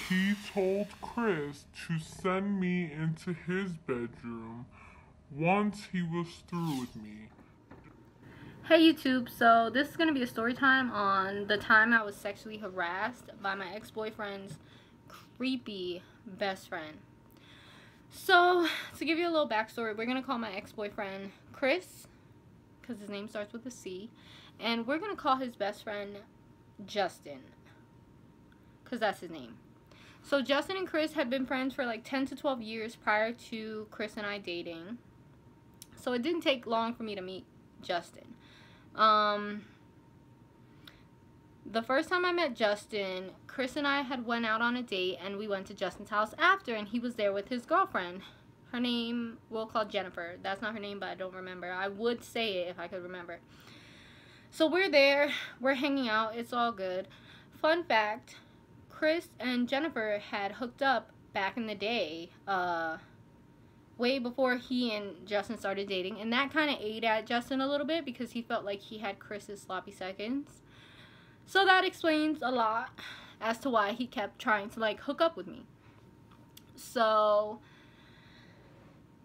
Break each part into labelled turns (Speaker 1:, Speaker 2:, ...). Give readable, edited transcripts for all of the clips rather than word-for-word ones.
Speaker 1: He told Chris to send me into his bedroom once he was through with me.
Speaker 2: Hey YouTube, so this is going to be a story time on the time I was sexually harassed by my ex-boyfriend's creepy best friend. So, to give you a little backstory, we're going to call my ex-boyfriend Chris, because his name starts with a C, and we're going to call his best friend Justin, because that's his name. So Justin and Chris had been friends for like 10 to 12 years prior to Chris and I dating. So it didn't take long for me to meet Justin. The first time I met Justin, Chris and I had went out on a date, and we went to Justin's house after, and he was there with his girlfriend. Her name, we'll call Jennifer. That's not her name, but I don't remember. I would say it if I could remember. So we're there, we're hanging out, it's all good. Fun fact, Chris and Jennifer had hooked up back in the day, way before he and Justin started dating, and that kind of ate at Justin a little bit because he felt like he had Chris's sloppy seconds. So that explains a lot as to why he kept trying to like hook up with me. So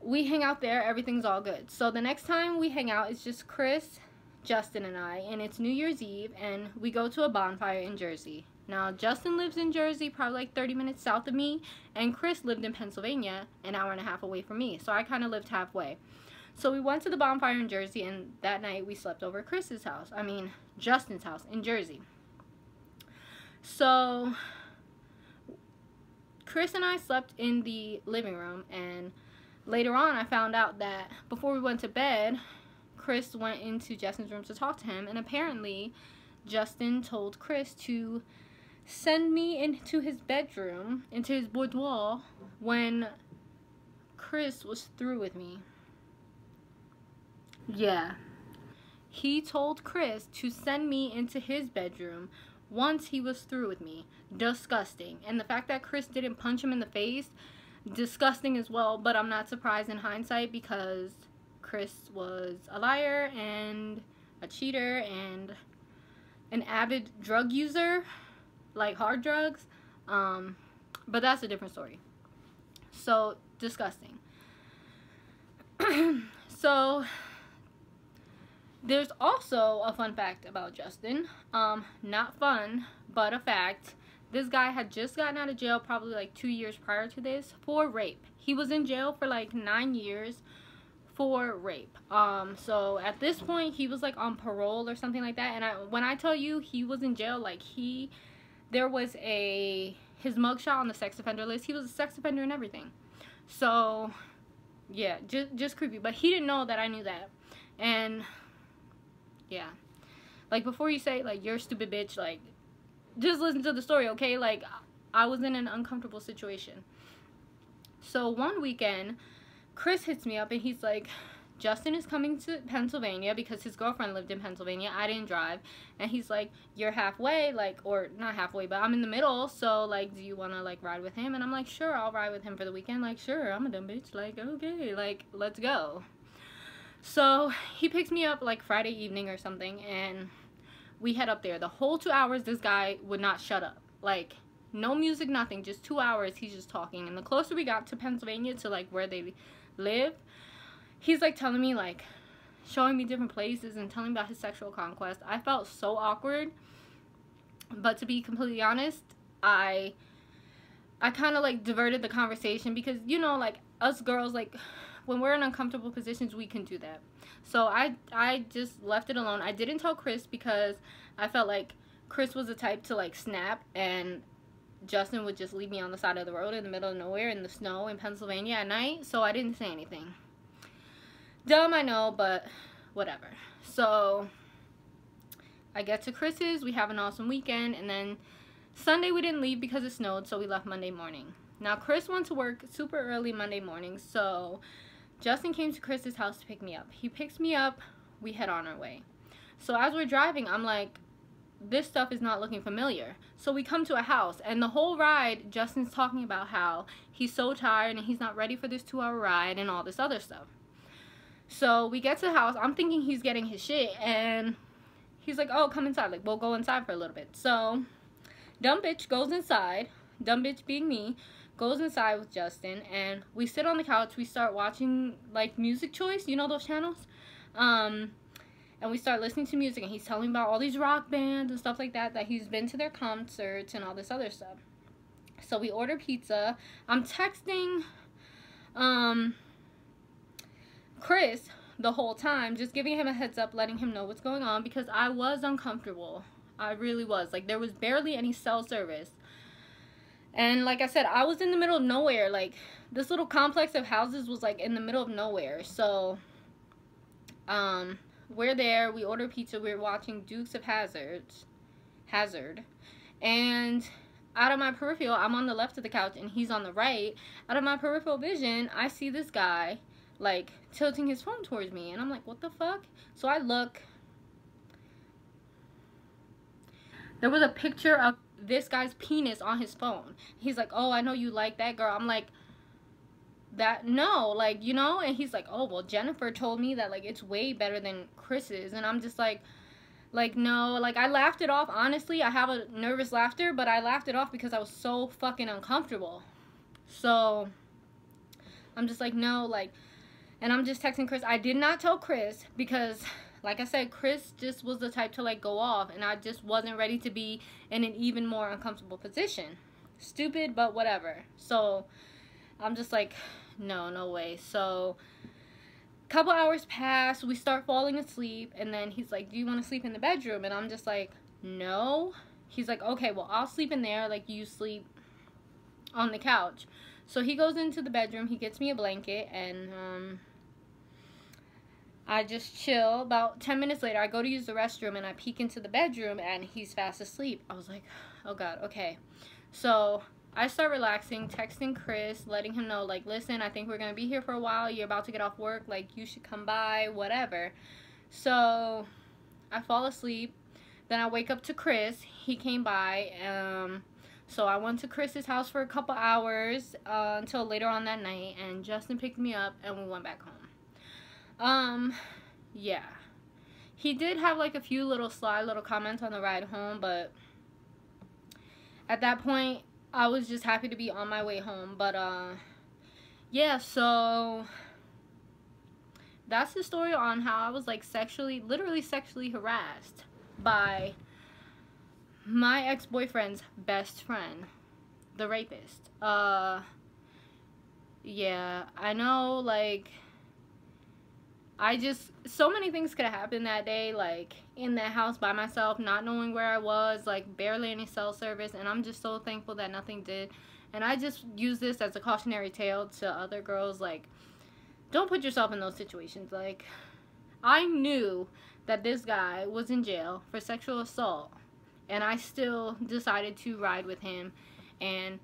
Speaker 2: we hang out there, everything's all good. So the next time we hang out, it's just Chris, Justin, and I, and it's New Year's Eve, and we go to a bonfire in Jersey. Now, Justin lives in Jersey, probably like 30 minutes south of me, and Chris lived in Pennsylvania, an hour and a half away from me, so I kind of lived halfway. So we went to the bonfire in Jersey, and that night we slept over at Justin's house in Jersey. So Chris and I slept in the living room, and later on I found out that before we went to bed, Chris went into Justin's room to talk to him, and apparently Justin told Chris to send me into his bedroom, into his boudoir, when Chris was through with me. Yeah. He told Chris to send me into his bedroom once he was through with me. Disgusting. And the fact that Chris didn't punch him in the face, disgusting as well, but I'm not surprised in hindsight because Chris was a liar and a cheater and an avid drug user, like hard drugs, but that's a different story. So disgusting. So there's also a fun fact about Justin. Not fun, but a fact. This guy had just gotten out of jail probably like 2 years prior to this for rape. He was in jail for like 9 years for rape. So at this point he was like on parole or something like that, and when I tell you he was in jail, like there was his mugshot on the sex offender list. He was a sex offender and everything. So yeah, just creepy. But he didn't know that I knew that. And yeah, like before you say like you're a stupid bitch, like just listen to the story, okay? Like I was in an uncomfortable situation. So one weekend Chris hits me up and he's like, Justin is coming to Pennsylvania because his girlfriend lived in Pennsylvania. I didn't drive. And he's like, you're halfway, like, or not halfway, but I'm in the middle. So, like, do you want to, like, ride with him? And I'm like, sure, I'll ride with him for the weekend. Like, sure, I'm a dumb bitch. Like, okay, like, let's go. So, he picks me up, like, Friday evening or something. And we head up there. The whole 2 hours, this guy would not shut up. Like, no music, nothing. Just 2 hours, he's just talking. And the closer we got to Pennsylvania, to, like, where they live, he's like telling me, like, showing me different places and telling me about his sexual conquest. I felt so awkward, but to be completely honest, I kind of like diverted the conversation because, you know, like us girls, like when we're in uncomfortable positions, we can do that. So I just left it alone. I didn't tell Chris because I felt like Chris was the type to like snap, and Justin would just leave me on the side of the road in the middle of nowhere in the snow in Pennsylvania at night. So I didn't say anything. Dumb, I know, but whatever. So I get to Chris's, we have an awesome weekend, and then Sunday we didn't leave because it snowed, so we left Monday morning. Now Chris went to work super early Monday morning, so Justin came to Chris's house to pick me up. He picks me up, we head on our way. So as we're driving, I'm like, this stuff is not looking familiar. So we come to a house, and the whole ride Justin's talking about how he's so tired and he's not ready for this 2-hour ride and all this other stuff. So we get to the house, I'm thinking he's getting his shit, and he's like, oh, come inside, like, we'll go inside for a little bit. So dumb bitch goes inside, dumb bitch being me, goes inside with Justin, and we sit on the couch. We start watching, like, Music Choice. You know those channels? And we start listening to music, and he's telling me about all these rock bands and stuff like that he's been to their concerts and all this other stuff. So we order pizza. I'm texting Chris the whole time, just giving him a heads up, letting him know what's going on, because I was uncomfortable. I really was. Like, there was barely any cell service. And like I said, I was in the middle of nowhere. Like, this little complex of houses was, like, in the middle of nowhere. So, we're there. We order pizza. We're watching Dukes of Hazzard. And out of my peripheral, I'm on the left of the couch, and he's on the right. Out of my peripheral vision, I see this guy, like, tilting his phone towards me. And I'm like, what the fuck? So I look. There was a picture of this guy's penis on his phone. He's like, oh, I know you like that, girl. I'm like, that, no, like, you know? And he's like, oh, well, Jennifer told me that, like, it's way better than Chris's. And I'm just like, no. Like, I laughed it off. Honestly, I have a nervous laughter, but I laughed it off because I was so fucking uncomfortable. So I'm just like, no, like, and I'm just texting Chris. I did not tell Chris because, like I said, Chris just was the type to, like, go off, and I just wasn't ready to be in an even more uncomfortable position. Stupid, but whatever. So I'm just like, no way. So a couple hours pass, we start falling asleep, and then he's like, do you want to sleep in the bedroom? And I'm just like, no. He's like, okay, well, I'll sleep in there, like, you sleep on the couch. So he goes into the bedroom, he gets me a blanket, and I just chill. About 10 minutes later, I go to use the restroom, and I peek into the bedroom, and he's fast asleep. I was like, oh God, okay. So I start relaxing, texting Chris, letting him know, like, listen, I think we're going to be here for a while. You're about to get off work. Like, you should come by, whatever. So I fall asleep. Then I wake up to Chris. He came by. So I went to Chris's house for a couple hours until later on that night. And Justin picked me up, and we went back home. Yeah. He did have, like, a few sly little comments on the ride home, but at that point, I was just happy to be on my way home. But, yeah, so that's the story on how I was, like, literally sexually harassed by my ex-boyfriend's best friend, the rapist. Yeah, I know, like, so many things could have happened that day, like, in that house by myself, not knowing where I was, like, barely any cell service, and I'm just so thankful that nothing did. And I just use this as a cautionary tale to other girls, like, don't put yourself in those situations. Like, I knew that this guy was in jail for sexual assault, and I still decided to ride with him, and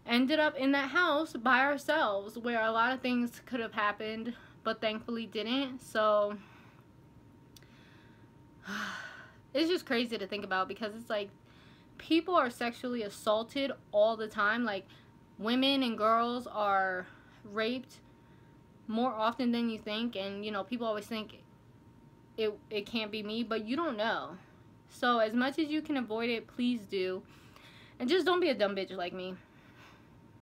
Speaker 2: ended up in that house by ourselves, where a lot of things could have happened, but thankfully didn't. So it's just crazy to think about, because it's like, people are sexually assaulted all the time. Like, women and girls are raped more often than you think, and, you know, people always think it can't be me, but you don't know. So as much as you can avoid it, please do, and just don't be a dumb bitch like me.